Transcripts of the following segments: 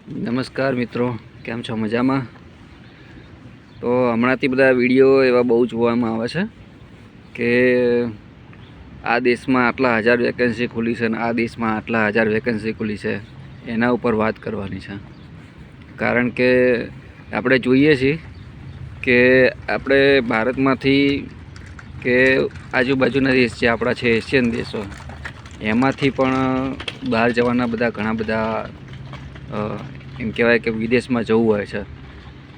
નમસ્કાર મિત્રો, કેમ છો? મજામાં? તો હમણાંથી બધા વિડીયો એવા બહુ જોવામાં આવે છે કે આ દેશમાં આટલા હજાર વેકેન્સી ખુલી છે અને આ દેશમાં આટલા હજાર વેકેન્સી ખુલી છે. એના ઉપર વાત કરવાની છે. કારણ કે આપણે જોઈએ છીએ કે આપણે ભારતમાંથી કે આજુબાજુના દેશ જે આપણા છે એશિયન દેશો, એમાંથી પણ બહાર જવાના બધા ઘણા બધા એમ કહેવાય કે વિદેશમાં જવું હોય છે.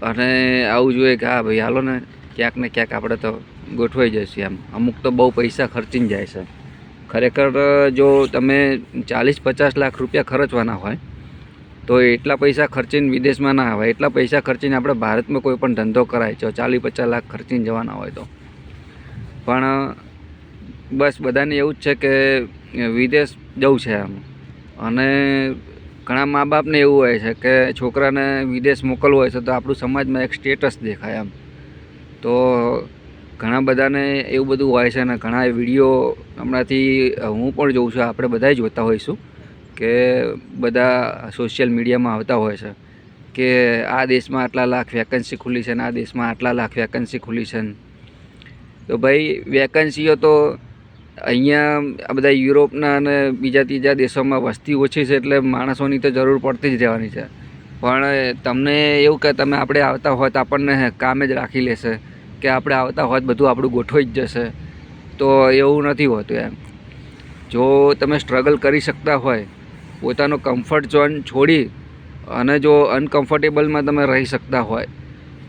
અને આવું જોઈએ કે હા ભાઈ હાલો ને ક્યાંક ને ક્યાંક આપણે તો ગોઠવાઈ જઈશું એમ. અમુક તો બહુ પૈસા ખર્ચીને જાય છે. ખરેખર જો તમે 40-50 લાખ રૂપિયા ખર્ચવાના હોય તો એટલા પૈસા ખર્ચીને વિદેશમાં ના આવે. એટલા પૈસા ખર્ચીને આપણે ભારતમાં કોઈ પણ ધંધો કરાય છે 40-50 લાખ ખર્ચીને જવાના હોય તો. પણ બસ બધાને એવું જ છે કે વિદેશ જવું છે એમ. અને ઘણા મા બાપને એવું હોય છે કે છોકરાને વિદેશ મોકલવો હોય છે તો આપણું સમાજમાં એક સ્ટેટસ દેખાય એમ. તો ઘણા બધાને એવું બધું હોય છે અને ઘણા વિડીયો હમણાંથી હું પણ જોઉં છું, આપણે બધાય જોતા હોઈશું કે બધા સોશિયલ મીડિયામાં આવતા હોય છે કે આ દેશમાં આટલા લાખ વેકેન્સી ખુલી છે અને આ દેશમાં આટલા લાખ વેકેન્સી ખુલી છે. તો ભાઈ વેકેન્સીઓ તો અહીંયા આ બધા યુરોપના અને બીજા ત્રીજા દેશોમાં વસ્તી ઓછી છે એટલે માણસોની તો જરૂર પડતી જ રહેવાની છે. પણ તમને એવું કે તમે આપણે આવતા હોત આપણને કામે જ રાખી લેશે કે આપણે આવતા હોત બધું આપણું ગોઠવાઈ જ જશે, તો એવું નથી હોતું એમ. જો તમે સ્ટ્રગલ કરી શકતા હોય, પોતાનો કમ્ફર્ટ ઝોન છોડી અને જો અનકમ્ફર્ટેબલમાં તમે રહી શકતા હોય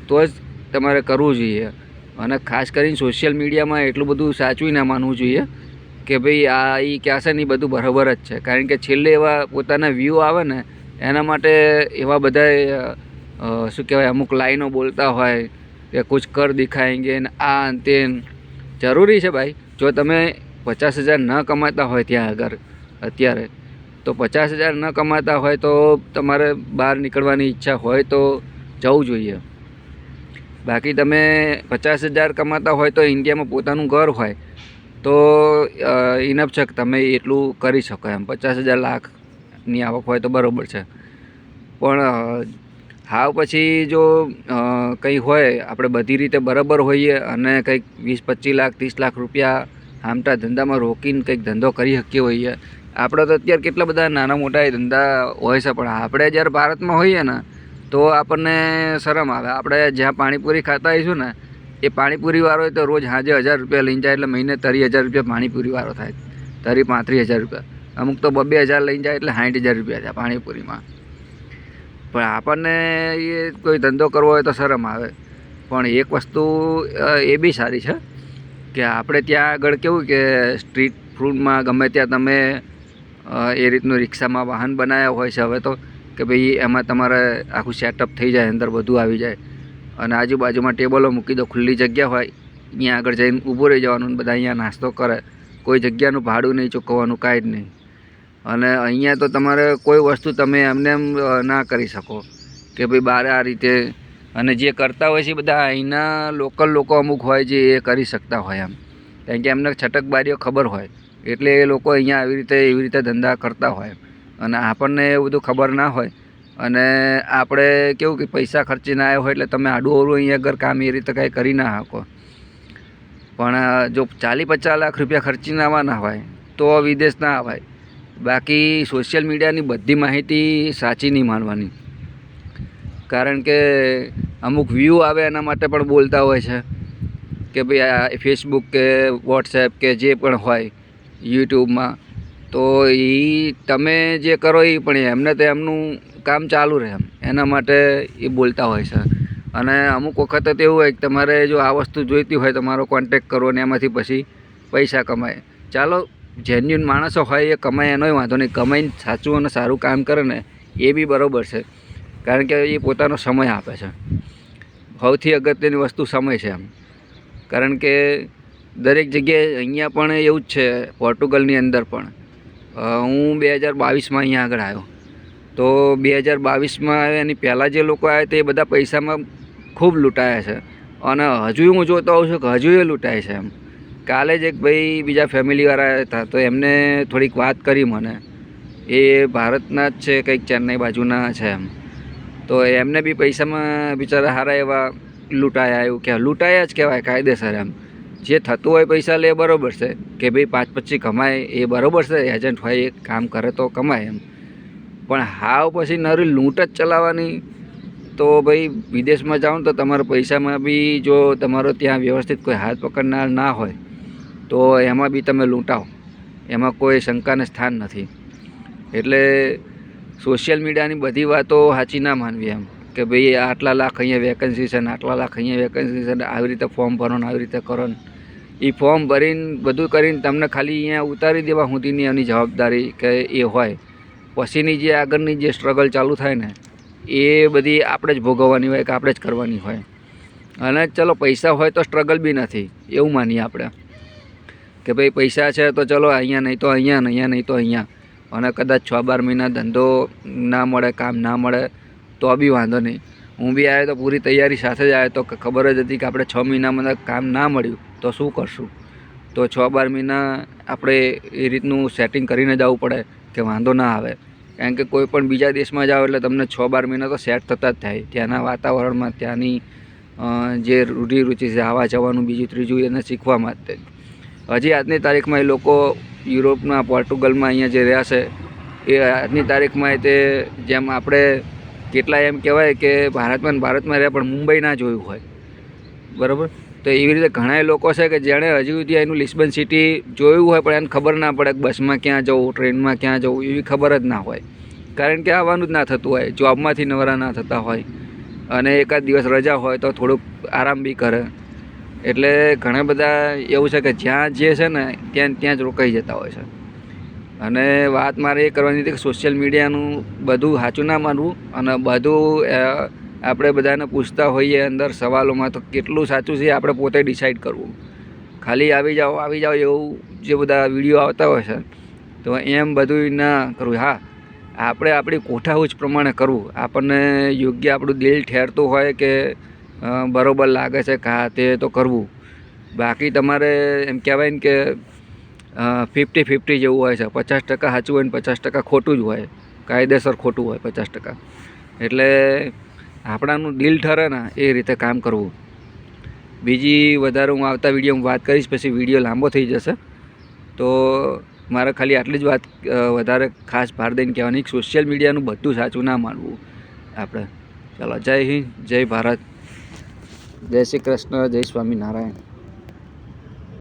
તો જ તમારે કરવું જોઈએ. અને ખાસ કરીને સોશિયલ મીડિયામાં એટલું બધું સાચું ના માનવું જોઈએ કે ભાઈ આ એ કહેશે ને એ બધું બરાબર જ છે. કારણ કે છેલ્લે એવા પોતાના વ્યૂ આવે ને એના માટે એવા બધા શું કહેવાય અમુક લાઈનો બોલતા હોય કે કુછ કર દિખાએંગે ને આ તે. જરૂરી છે ભાઈ, જો તમે 50,000 ન કમાતા હોય ત્યાં આગળ અત્યારે, તો 50,000 ન કમાતા હોય તો તમારે બહાર નીકળવાની ઈચ્છા હોય તો જવું જોઈએ. બાકી તમે 50,000 કમાતા હોય તો ઇન્ડિયામાં પોતાનું ઘર હોય તો ઇનફ છે કે તમે એટલું કરી શકો એમ. 50,000 લાખની આવક હોય તો બરાબર છે. પણ હાવ પછી જો કંઈ હોય આપણે બધી રીતે બરાબર હોઈએ અને કંઈક 20-25 લાખ 30 લાખ રૂપિયા આમટા ધંધામાં રોકીને કંઈક ધંધો કરી શકીએ હોઈએ. આપણે તો અત્યારે કેટલા બધા નાના મોટા ધંધા હોય છે, પણ આપણે જ્યારે ભારતમાં હોઈએ ને તો આપણને શરમ આવે. આપણે જ્યાં પાણીપુરી ખાતા હોઈશું ને એ પાણીપુરીવાળો હોય તો રોજ સાંજે 1,000 રૂપિયા લઈને જાય એટલે મહિને 30,000 રૂપિયા પાણીપુરીવાળો થાય. 35,000 રૂપિયા. અમુક તો 2,000 લઈને જાય એટલે 60,000 રૂપિયા થયા પાણીપુરીમાં. પણ આપણને એ કોઈ ધંધો કરવો હોય તો શરમ આવે. પણ એક વસ્તુ એ બી સારી છે કે આપણે ત્યાં આગળ કેવું કે સ્ટ્રીટ ફૂડમાં ગમે ત્યાં તમે એ રીતનું રિક્ષામાં વાહન બનાવ્યા હોય છે હવે તો, કે ભાઈ એમાં તમારે આખું સેટઅપ થઈ જાય, અંદર બધું આવી જાય અને આજુબાજુમાં ટેબલો મૂકી દો, ખુલ્લી જગ્યા હોય અહીંયા આગળ જઈને ઊભું રહી જવાનું, બધા અહીંયા નાસ્તો કરે. કોઈ જગ્યાનું ભાડું નહીં ચૂકવવાનું, કાંઈ જ નહીં. અને અહીંયા તો તમારે કોઈ વસ્તુ તમે એમને એમ ના કરી શકો કે ભાઈ બહાર આ રીતે. અને જે કરતા હોય છે બધા અહીંના લોકલ લોકો અમુક હોય જે એ કરી શકતા હોય એમ. કારણ કે એમને છટકબારીઓ ખબર હોય એટલે એ લોકો અહીંયા આવી રીતે એવી રીતે ધંધા કરતા હોય. અને આપણને એવું બધું ખબર ના હોય અને આપણે કેવું કે પૈસા ખર્ચીને આવ્યા હોય એટલે તમે આડું અવળું અહીંયા આગળ કામ એ રીતે કાંઈ કરી ના શકો. પણ જો 40-50 લાખ રૂપિયા ખર્ચીને આવવાના હોય તો વિદેશ ના આવાય. બાકી સોશિયલ મીડિયાની બધી માહિતી સાચી નહીં માનવાની. કારણ કે અમુક વ્યૂ આવે એના માટે પણ બોલતા હોય છે કે ભાઈ આ ફેસબુક કે વોટ્સએપ કે જે પણ હોય યુટ્યુબમાં, તો એ તમે જે કરો એ પણ એમને તો એમનું કામ ચાલુ રહે એમ, એના માટે એ બોલતા હોય છે. અને અમુક વખતે તો એવું હોય કે તમારે જો આ વસ્તુ જોઈતી હોય તો મારો કોન્ટેક કરો ને એમાંથી પછી પૈસા કમાય. ચાલો જેન્યુઅન માણસો હોય એ કમાય એનોય વાંધો નહીં, કમાઈને સાચું અને સારું કામ કરે ને એ બી બરાબર છે. કારણ કે એ પોતાનો સમય આપે છે. સૌથી અગત્યની વસ્તુ સમય છે એમ. કારણ કે દરેક જગ્યાએ અહીંયા પણ એવું જ છે, પોર્ટુગલની અંદર પણ. હું 2022માં અહીંયા આગળ આવ્યો તો 2022માં આવ્યો એની પહેલાં જે લોકો આવ્યા તે બધા પૈસામાં ખૂબ લૂંટાયા છે. અને હજુ હું જોતો હોઉં છું કે હજુ એ લૂંટાય છે એમ. કાલે જ એક ભાઈ બીજા ફેમિલીવાળા હતા તો એમને થોડીક વાત કરી મને. એ ભારતના જ છે, કંઈક ચેન્નઈ બાજુના છે એમ. તો એમને બી પૈસામાં બિચારા સારા એવા લૂંટાયા, એવું કહેવાય, લૂંટાયા જ કહેવાય કાયદેસર. એમ જે થતું હોય પૈસા લે બરાબર છે કે ભાઈ 5-25 કમાય એ બરાબર છે, એજન્ટ હોય એ કામ કરે તો કમાય એમ, પણ હાવ પછી નરી લૂંટ જ ચલાવવાની. તો ભાઈ વિદેશમાં જાઓ ને તો તમારા પૈસામાં બી જો તમારો ત્યાં વ્યવસ્થિત કોઈ હાથ પકડનાર ના હોય તો એમાં બી તમે લૂંટાઓ, એમાં કોઈ શંકાને સ્થાન નથી. એટલે સોશિયલ મીડિયાની બધી વાતો સાચી ના માનવી એમ, કે ભાઈ આટલા લાખ અહીંયા વેકન્સી છે ને આટલા લાખ અહીંયા વેકન્સી છે ને આવી રીતે ફોર્મ ભરો ને આવી રીતે કરો ને એ ફોર્મ ભરીને બધું કરીને તમને ખાલી અહીંયા ઉતારી દેવા સુધીની એની જવાબદારી કે એ હોય. પછીની જે આગળની જે સ્ટ્રગલ ચાલુ થાય ને એ બધી આપણે જ ભોગવવાની હોય કે આપણે જ કરવાની હોય. અને ચલો પૈસા હોય તો સ્ટ્રગલ બી નથી એવું માનીએ આપણે કે ભાઈ પૈસા છે તો ચલો અહીંયા નહીં તો અહીંયા ને અહીંયા નહીં તો અહીંયા, અને કદાચ 6-12 મહિના ધંધો ના મળે, કામ ના મળે તો બી વાંધો નહીં. હું બી આવ્યો તો પૂરી તૈયારી સાથે જ આવ્યો તો ખબર જ હતી કે આપણે 6 મહિનામાં કામ ના મળ્યું તો શું કરશું. તો 6-12 મહિના આપણે એ રીતનું સેટિંગ કરીને જવું પડે કે વાંધો ના આવે. કારણ કે કોઈ પણ બીજા દેશમાં જાઓ એટલે તમને 6-12 મહિના તો સેટ થતા જ થાય, ત્યાંના વાતાવરણમાં, ત્યાંની જે રૂઢિરુચિ છે, આવવા જવાનું, બીજું ત્રીજું એને શીખવામાં જ તે. હજી આજની તારીખમાં એ લોકો યુરોપના, પોર્ટુગલમાં અહીંયા જે રહ્યા છે એ આજની તારીખમાં તે જેમ આપણે કેટલાય એમ કહેવાય કે ભારતમાં રહ્યા પણ મુંબઈ ના જોયું હોય, બરાબર. તો એવી રીતે ઘણા લોકો છે કે જેણે હજી સુધી એનું લિસ્બન સિટી જોયું હોય પણ એને ખબર ના પડે કે બસમાં ક્યાં જવું, ટ્રેનમાં ક્યાં જવું એવી ખબર જ ના હોય, કારણ કે આવવાનું જ ના થતું હોય, જોબમાંથી નવરા ના થતા હોય અને એકાદ દિવસ રજા હોય તો થોડુંક આરામ બી કરે. એટલે ઘણા બધા એવું છે કે જ્યાં જે છે ને ત્યાં જ રોકાઈ જતા હોય છે. અને વાત મારે એ કરવાની હતી કે સોશિયલ મીડિયાનું બધું સાચું ના માનવું, અને બધું આપણે બધાને પૂછતા હોઈએ અંદર સવાલોમાં તો કેટલું સાચું છે આપણે પોતે ડિસાઈડ કરવું. ખાલી આવી જાઓ એવું જે બધા વિડીયો આવતા હોય છે તો એમ બધું ના કરવું. હા, આપણે આપણી કોઠાઉજ પ્રમાણે કરવું, આપણને યોગ્ય આપણું દિલ ઠેરતું હોય કે બરાબર લાગે છે કે હા તે તો કરવું. બાકી તમારે એમ કહેવાય ને કે 50-50 જેવું હોય છે, 50% સાચું હોય ને 50% ખોટું જ હોય, કાયદેસર ખોટું હોય 50%. એટલે આપણાનું દિલ ઠરે ને એ રીતે કામ કરવું. બીજી વધારે હું આવતા વિડીયોમાં વાત કરીશ, પછી વિડીયો લાંબો થઈ જશે. તો મારે ખાલી આટલી જ વાત વધારે ખાસ ભાર દઈને કહેવાની, સોશિયલ મીડિયાનું બધું સાચું ના માનવું આપણે. ચાલો, જય હિન્દ, જય ભારત, જય શ્રી કૃષ્ણ, જય સ્વામિનારાયણ.